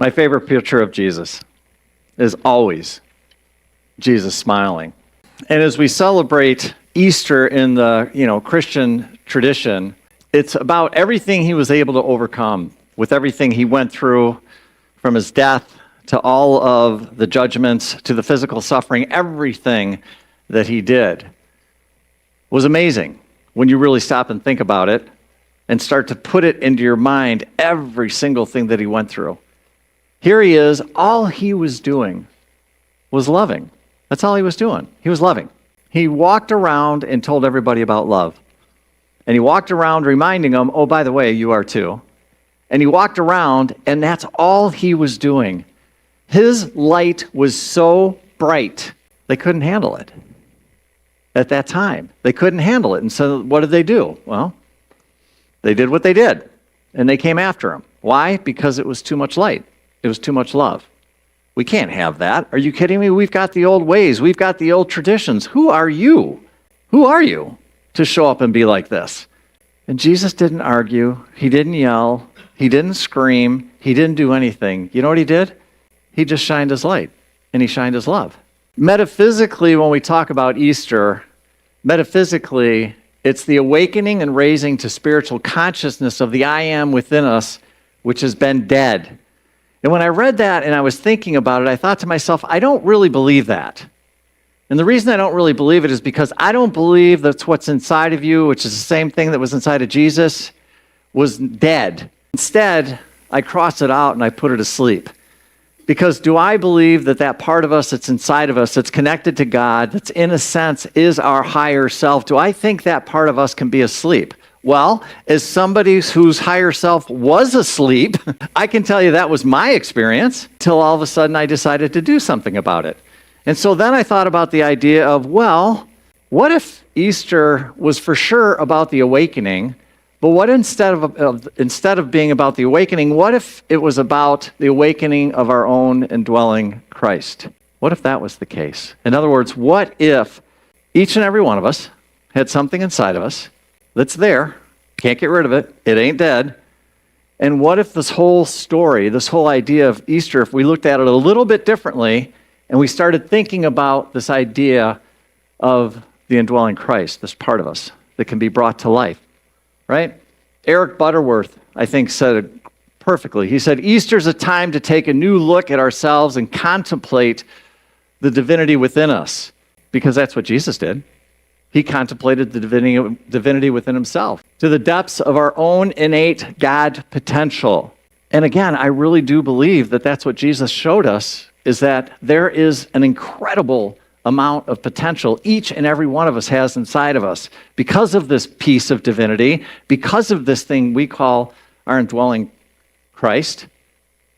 My favorite picture of Jesus is always Jesus smiling. And as we celebrate Easter in the, Christian tradition, it's about everything he was able to overcome, with everything he went through, from his death to all of the judgments to the physical suffering. Everything that he did was amazing when you really stop and think about it and start to put it into your mind, every single thing that he went through. Here he is, all he was doing was loving. That's all he was doing. He was loving. He walked around and told everybody about love. And he walked around reminding them, oh, by the way, you are too. And he walked around, and that's all he was doing. His light was so bright, they couldn't handle it. At that time, they couldn't handle it. And so what did they do? Well, they did what they did, and they came after him. Why? Because it was too much light. It was too much love. We can't have that. Are you kidding me? We've got the old ways. We've got the old traditions. Who are you? Who are you to show up and be like this? And Jesus didn't argue. He didn't yell. He didn't scream. He didn't do anything. You know what he did? He just shined his light, and he shined his love. Metaphysically, when we talk about Easter, metaphysically, it's the awakening and raising to spiritual consciousness of the I am within us, which has been dead. And when I read that and I was thinking about it, I thought to myself, I don't really believe that. And the reason I don't really believe it is because I don't believe that's what's inside of you, which is the same thing that was inside of Jesus, was dead. Instead, I crossed it out and I put it asleep. Because do I believe that that part of us that's inside of us, that's connected to God, that's in a sense is our higher self, do I think that part of us can be asleep? Well, as somebody whose higher self was asleep, I can tell you that was my experience till all of a sudden I decided to do something about it. And so then I thought about the idea of, well, what if Easter was for sure about the awakening, but what instead of being about the awakening, what if it was about the awakening of our own indwelling Christ? What if that was the case? In other words, what if each and every one of us had something inside of us that's there, can't get rid of it, it ain't dead, and what if this whole story, this whole idea of Easter, if we looked at it a little bit differently, and we started thinking about this idea of the indwelling Christ, this part of us that can be brought to life, right? Eric Butterworth, I think, said it perfectly. He said, Easter's a time to take a new look at ourselves and contemplate the divinity within us, because that's what Jesus did. He contemplated the divinity within himself to the depths of our own innate God potential. And again, I really do believe that that's what Jesus showed us, is that there is an incredible amount of potential each and every one of us has inside of us because of this piece of divinity, because of this thing we call our indwelling Christ.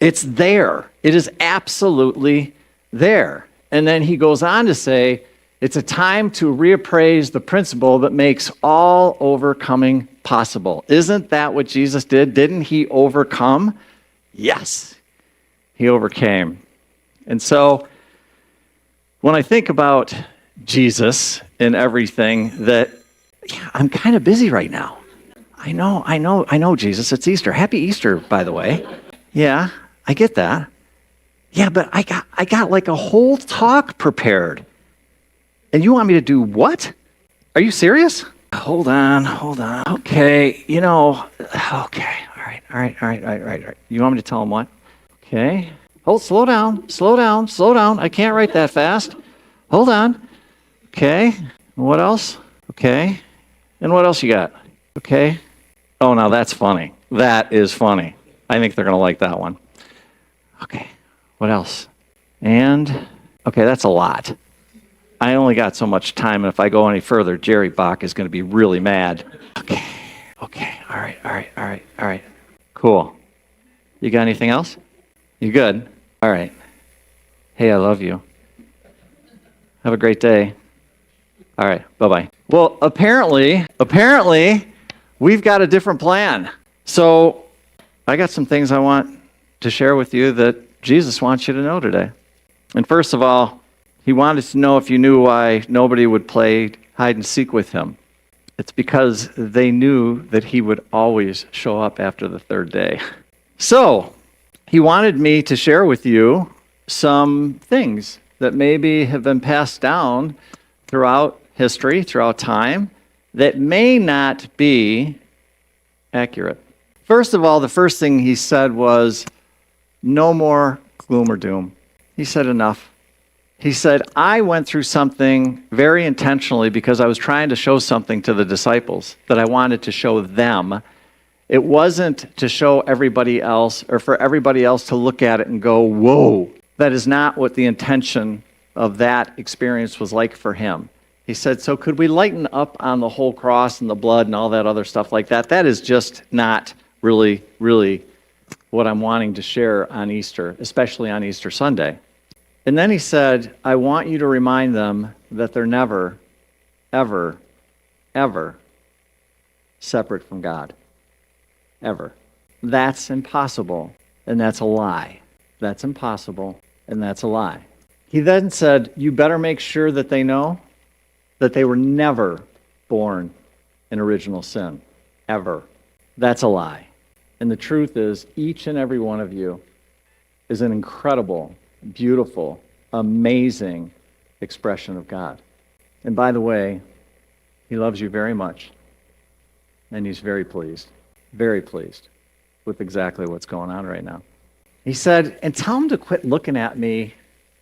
It's there. It is absolutely there. And then he goes on to say, it's a time to reappraise the principle that makes all overcoming possible. Isn't that what Jesus did? Didn't he overcome? Yes, he overcame. And so when I think about Jesus and everything I'm kind of busy right now. I know, Jesus, it's Easter. Happy Easter, by the way. Yeah, I get that. Yeah, but I got like a whole talk prepared. And you want me to do what? Are you serious? Hold on. Okay, okay, all right. You want me to tell him what? Okay. Hold, slow down. I can't write that fast. Hold on. Okay. What else? Okay. And what else you got? Okay. Oh, now that's funny. That is funny. I think they're going to like that one. Okay. What else? And, okay, that's a lot. I only got so much time, and if I go any further, Jerry Bach is going to be really mad. Okay. All right. Cool. You got anything else? You good? All right. Hey, I love you. Have a great day. All right, bye-bye. Well, apparently, we've got a different plan. So I got some things I want to share with you that Jesus wants you to know today. And first of all, he wanted to know if you knew why nobody would play hide and seek with him. It's because they knew that he would always show up after the third day. So, he wanted me to share with you some things that maybe have been passed down throughout history, throughout time, that may not be accurate. First of all, the first thing he said was, no more gloom or doom. He said enough. He said, I went through something very intentionally because I was trying to show something to the disciples that I wanted to show them. It wasn't to show everybody else or for everybody else to look at it and go, whoa. That is not what the intention of that experience was like for him. He said, so could we lighten up on the whole cross and the blood and all that other stuff like that? That is just not really what I'm wanting to share on Easter, especially on Easter Sunday. And then he said, I want you to remind them that they're never, ever, ever separate from God. Ever. That's impossible, and that's a lie. That's impossible, and that's a lie. He then said, you better make sure that they know that they were never born in original sin. Ever. That's a lie. And the truth is, each and every one of you is an incredible, beautiful, amazing expression of God. And by the way, he loves you very much. And he's very pleased with exactly what's going on right now. He said, and tell them to quit looking at me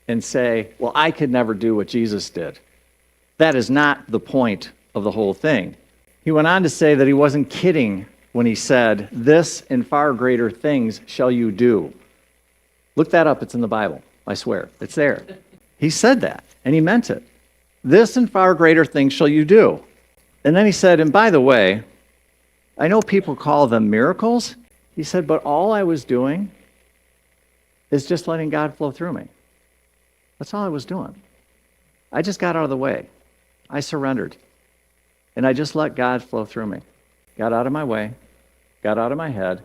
and say, well, I could never do what Jesus did. That is not the point of the whole thing. He went on to say that he wasn't kidding when he said, this and far greater things shall you do. Look that up. It's in the Bible. I swear. It's there. He said that, and he meant it. This and far greater things shall you do. And then he said, and by the way, I know people call them miracles. He said, but all I was doing is just letting God flow through me. That's all I was doing. I just got out of the way. I surrendered. And I just let God flow through me. Got out of my way, got out of my head,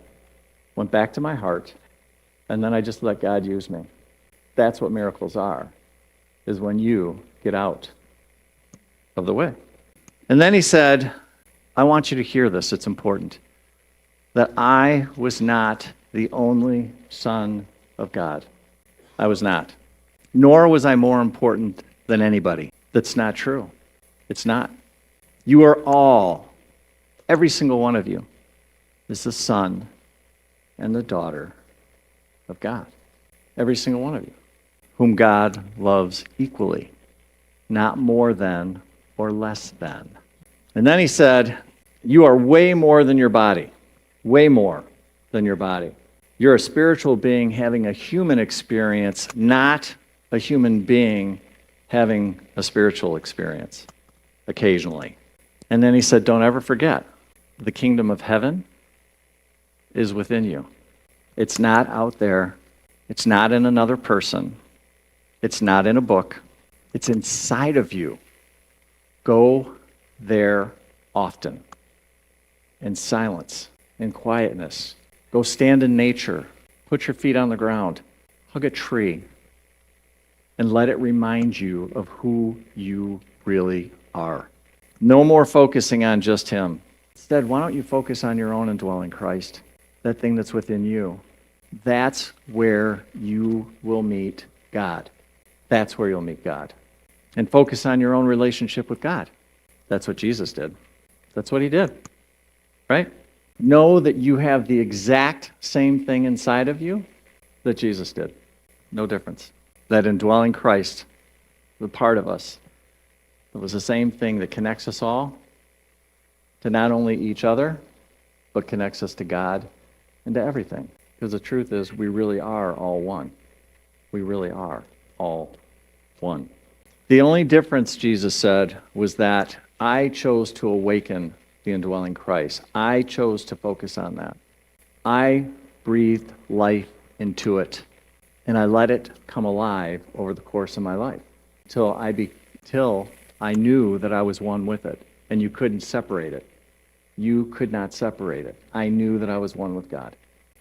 went back to my heart, and then I just let God use me. That's what miracles are, is when you get out of the way. And then he said, I want you to hear this, it's important, that I was not the only Son of God. I was not. Nor was I more important than anybody. That's not true. It's not. You are all, every single one of you, is the son and the daughter of God. Every single one of you, whom God loves equally, not more than or less than. And then he said, you are way more than your body. Way more than your body. You're a spiritual being having a human experience, not a human being having a spiritual experience occasionally. And then he said, don't ever forget, the kingdom of heaven is within you. It's not out there. It's not in another person. It's not in a book. It's inside of you. Go there often. In silence, in quietness. Go stand in nature. Put your feet on the ground. Hug a tree. And let it remind you of who you really are. No more focusing on just him. Instead, why don't you focus on your own indwelling Christ, that thing that's within you. That's where you will meet God. That's where you'll meet God. And focus on your own relationship with God. That's what Jesus did. That's what he did. Right? Know that you have the exact same thing inside of you that Jesus did. No difference. That indwelling Christ, the part of us, it was the same thing that connects us all to not only each other, but connects us to God and to everything. Because the truth is, we really are all one. We really are all one. The only difference, Jesus said, was that I chose to awaken the indwelling Christ. I chose to focus on that. I breathed life into it, and I let it come alive over the course of my life till I knew that I was one with it, and you couldn't separate it. You could not separate it. I knew that I was one with God.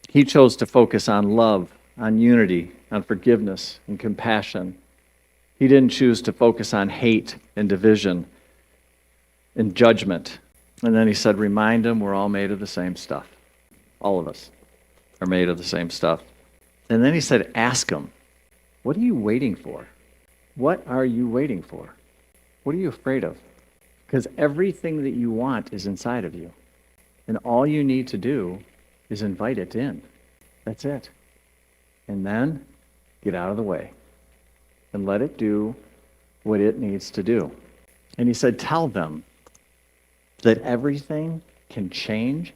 He chose to focus on love, on unity, on forgiveness and compassion. He didn't choose to focus on hate and division and judgment. And then he said, remind them we're all made of the same stuff. All of us are made of the same stuff. And then he said, ask him, what are you waiting for? What are you waiting for? What are you afraid of? Because everything that you want is inside of you. And all you need to do is invite it in. That's it. And then get out of the way and let it do what it needs to do. And he said, tell them that everything can change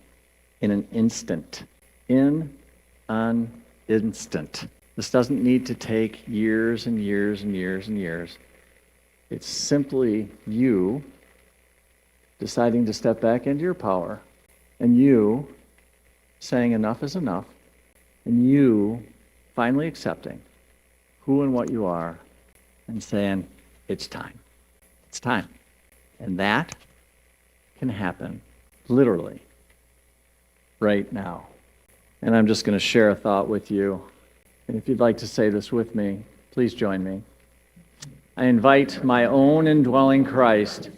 in an instant. In an instant. This doesn't need to take years and years and years and years. It's simply you deciding to step back into your power, and you saying enough is enough, and you finally accepting who and what you are and saying, it's time. It's time. And that can happen literally right now. And I'm just going to share a thought with you. And if you'd like to say this with me, please join me. I invite my own indwelling Christ,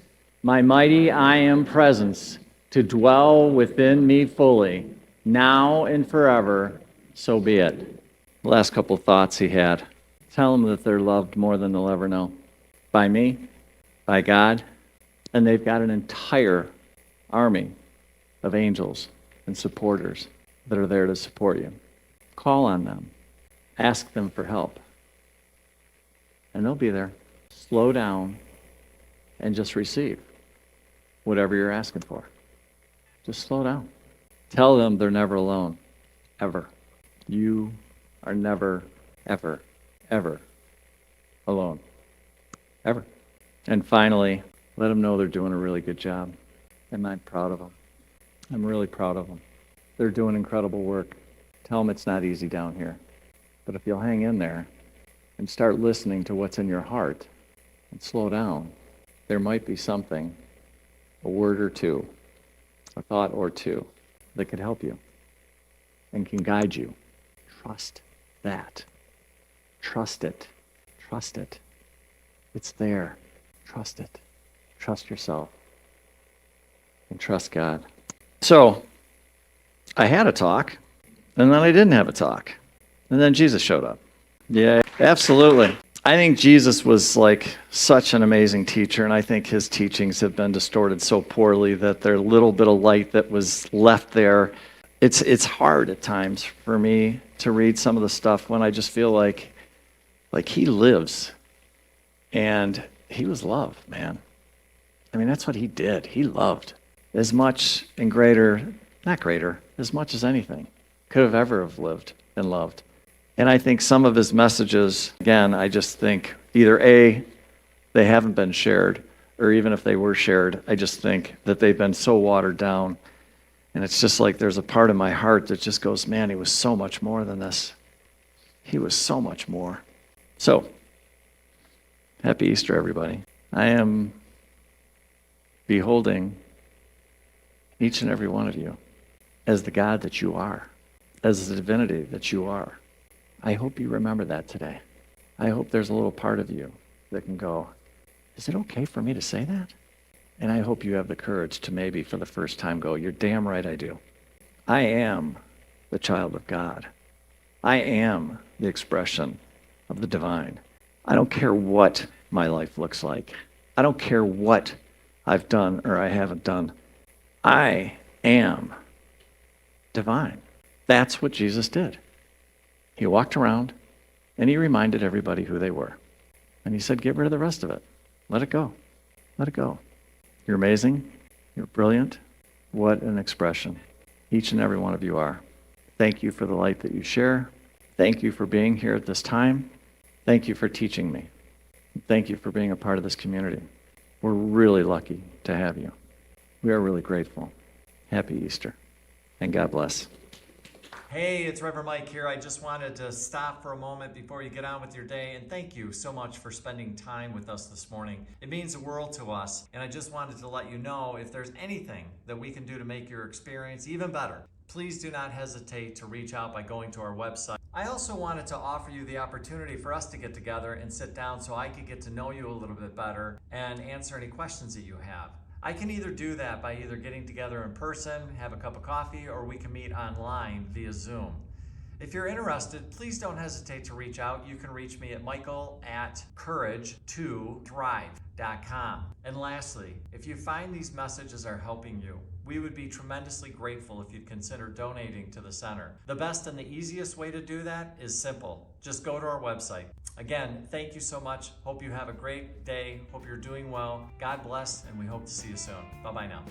my mighty I am presence, to dwell within me fully, now and forever, so be it. The last couple thoughts he had. Tell them that they're loved more than they'll ever know. By me, by God, and they've got an entire army of angels and supporters that are there to support you. Call on them. Ask them for help. And they'll be there. Slow down and just receive whatever you're asking for. Just slow down. Tell them they're never alone, ever. You are never, ever, ever alone. Ever. And finally, let them know they're doing a really good job. And I'm proud of them. I'm really proud of them. They're doing incredible work. Tell them it's not easy down here. But if you'll hang in there and start listening to what's in your heart and slow down, there might be something, a word or two, a thought or two, that could help you and can guide you. Trust that. Trust it. Trust it. It's there. Trust it. Trust yourself. And trust God. So, I had a talk, and then I didn't have a talk. And then Jesus showed up. Yeah, absolutely. I think Jesus was like such an amazing teacher, and I think his teachings have been distorted so poorly that their little bit of light that was left there, it's hard at times for me to read some of the stuff when I just feel like he lives. And he was love, man. I mean, that's what he did. He loved as much and greater, not greater, as much as anything could have ever have lived and loved. And I think some of his messages, again, I just think either A, they haven't been shared, or even if they were shared, I just think that they've been so watered down. And it's just like there's a part of my heart that just goes, man, he was so much more than this. He was so much more. So, happy Easter, everybody. I am beholding each and every one of you as the God that you are, as the divinity that you are. I hope you remember that today. I hope there's a little part of you that can go, is it okay for me to say that? And I hope you have the courage to maybe for the first time go, you're damn right I do. I am the child of God. I am the expression of the divine. I don't care what my life looks like. I don't care what I've done or I haven't done. I am divine. That's what Jesus did. He walked around and he reminded everybody who they were. And he said, get rid of the rest of it. Let it go. Let it go. You're amazing. You're brilliant. What an expression. Each and every one of you are. Thank you for the light that you share. Thank you for being here at this time. Thank you for teaching me. Thank you for being a part of this community. We're really lucky to have you. We are really grateful. Happy Easter, and God bless. Hey, it's Reverend Mike here. I just wanted to stop for a moment before you get on with your day, and thank you so much for spending time with us this morning. It means the world to us, and I just wanted to let you know if there's anything that we can do to make your experience even better, please do not hesitate to reach out by going to our website. I also wanted to offer you the opportunity for us to get together and sit down so I could get to know you a little bit better and answer any questions that you have. I can either do that by either getting together in person, have a cup of coffee, or we can meet online via Zoom. If you're interested, please don't hesitate to reach out. You can reach me at michael@courage2thrive.com. And lastly, if you find these messages are helping you, we would be tremendously grateful if you'd consider donating to the center. The best and the easiest way to do that is simple. Just go to our website. Again, thank you so much. Hope you have a great day. Hope you're doing well. God bless, and we hope to see you soon. Bye-bye now.